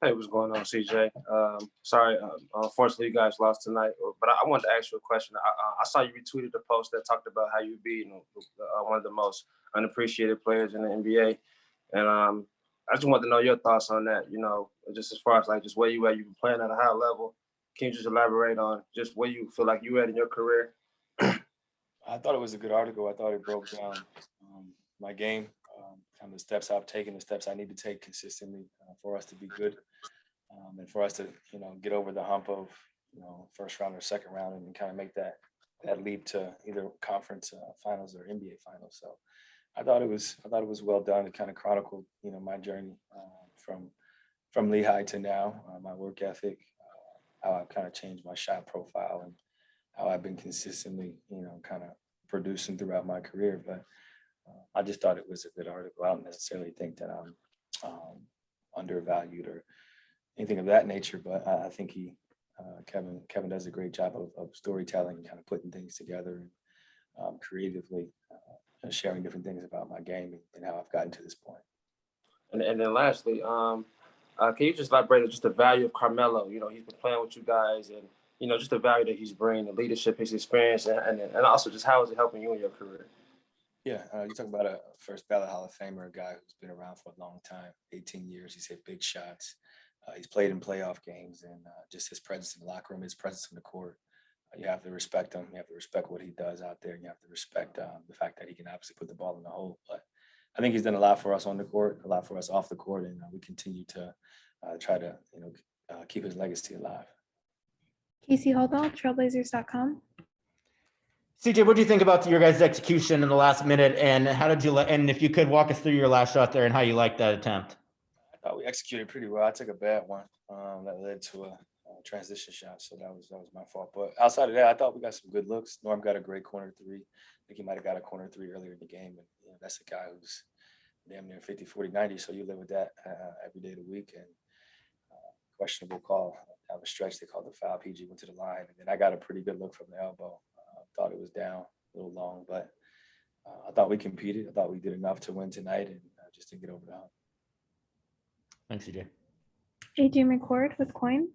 Hey, what's going on, CJ? Sorry, unfortunately, you guys lost tonight. But I wanted to ask you a question. I saw you retweeted a post that talked about how you beat one of the most unappreciated players in the NBA, and I just wanted to know your thoughts on that. Just as far as like just where you at, you've been playing at a high level. Can you just elaborate on just where you feel like you at in your career? I thought it was a good article. I thought it broke down my game, kind of the steps I've taken, the steps I need to take consistently for us to be good, and for us to, get over the hump of, first round or second round, and kind of make that leap to either conference finals or NBA finals. So I thought it was well done. It kind of chronicled, my journey from Lehigh to now, my work ethic, how I've kind of changed my shot profile, and how I've been consistently, kind of producing throughout my career. But I just thought it was a good article. I don't necessarily think that I'm undervalued or anything of that nature, but I think Kevin does a great job of storytelling and kind of putting things together and creatively sharing different things about my game and how I've gotten to this point. And then lastly, can you just elaborate on just the value of Carmelo? He's been playing with you guys, and just the value that he's bringing, the leadership, his experience, and also just how is it helping you in your career? Yeah, you talk about a first ballot Hall of Famer, a guy who's been around for a long time, 18 years. He's hit big shots. He's played in playoff games, and just his presence in the locker room, his presence in the court. You have to respect him. You have to respect what he does out there. And you have to respect the fact that he can obviously put the ball in the hole. But I think he's done a lot for us on the court, a lot for us off the court, and we continue to try to, keep his legacy alive. Casey Haldall, trailblazers.com. CJ, what do you think about your guys' execution in the last minute, and how did you? And if you could walk us through your last shot there and how you liked that attempt. I thought we executed pretty well. I took a bad one that led to a transition shot, so that was my fault. But outside of that, I thought we got some good looks. Norm got a great corner three. I think he might have got a corner three earlier in the game, and that's a guy who's damn near 50, 40, 90. So you live with that every day of the week. And questionable call down the stretch. They called the foul. PG went to the line, and then I got a pretty good look from the elbow. Thought it was down a little long, but I thought we competed. I thought we did enough to win tonight, and just to get over the hump. Thanks, CJ. AJ McCord with Coin.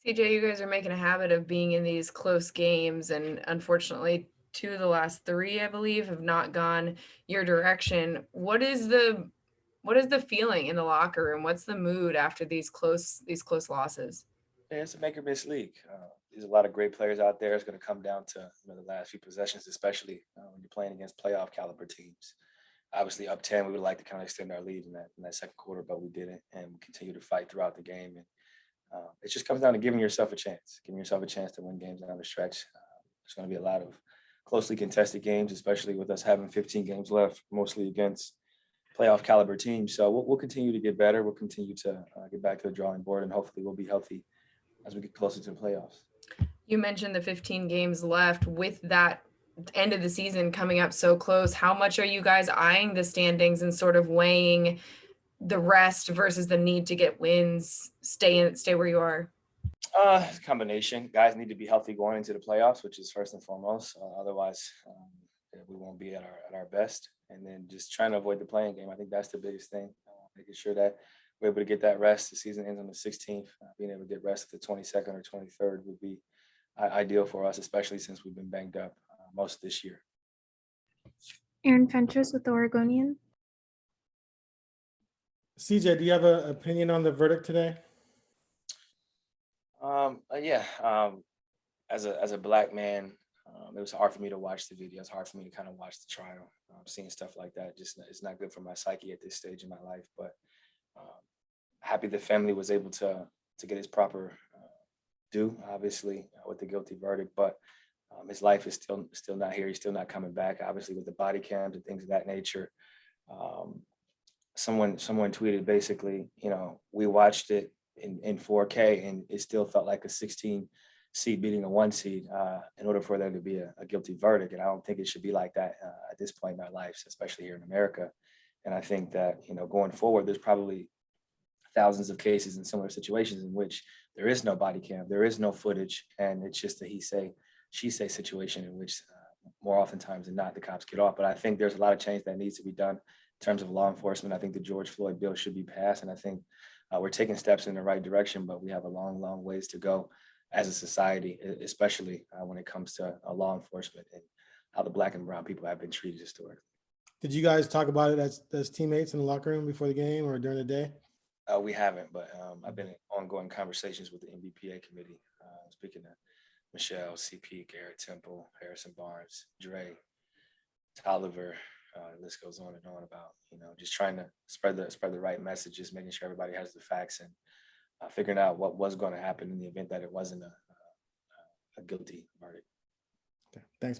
CJ, you guys are making a habit of being in these close games, and unfortunately, two of the last three, I believe, have not gone your direction. What is the feeling in the locker room? What's the mood after these close losses? Yeah, it's a make or miss league. There's a lot of great players out there. It's going to come down to the last few possessions, especially when you're playing against playoff caliber teams. Obviously, up 10, we would like to kind of extend our lead in that second quarter, but we didn't, and we continue to fight throughout the game. And it just comes down to giving yourself a chance to win games down the stretch. There's going to be a lot of closely contested games, especially with us having 15 games left, mostly against playoff caliber teams. So we'll continue to get better. We'll continue to get back to the drawing board, and hopefully we'll be healthy as we get closer to the playoffs. You mentioned the 15 games left. With that end of the season coming up so close, how much are you guys eyeing the standings and sort of weighing the rest versus the need to get wins, stay where you are? It's a combination. Guys need to be healthy going into the playoffs, which is first and foremost. Otherwise, we won't be at our best. And then just trying to avoid the playing game. I think that's the biggest thing. Making sure that we're able to get that rest. The season ends on the 16th. Being able to get rest the 22nd or 23rd would be ideal for us, especially since we've been banged up most of this year. Aaron Fentress with the Oregonian. CJ, do you have an opinion on the verdict today? Yeah. As a black man, it was hard for me to watch the video. It's hard for me to kind of watch the trial. Seeing stuff like that, it's not good for my psyche at this stage in my life. But happy the family was able to get his proper due, obviously, with the guilty verdict. But his life is still not here. He's still not coming back. Obviously, with the body cams and things of that nature. Someone tweeted basically, we watched it in 4K, and it still felt like a 16 seed beating a 1 seed in order for there to be a guilty verdict. And I don't think it should be like that at this point in our lives, especially here in America. And I think that, going forward, there's probably thousands of cases in similar situations in which there is no body cam, there is no footage, and it's just a he say, she say situation in which more oftentimes than not, the cops get off. But I think there's a lot of change that needs to be done terms of law enforcement, I think the George Floyd bill should be passed. And I think we're taking steps in the right direction, but we have a long, long ways to go as a society, especially when it comes to law enforcement and how the Black and brown people have been treated historically. Did you guys talk about it as teammates in the locker room before the game or during the day? We haven't, but I've been in ongoing conversations with the NBPA committee, speaking to Michelle, CP, Garrett Temple, Harrison Barnes, Dre, Tolliver, the list goes on and on about, just trying to spread the right messages, making sure everybody has the facts, and figuring out what was going to happen in the event that it wasn't a guilty verdict. Okay. Thanks, man.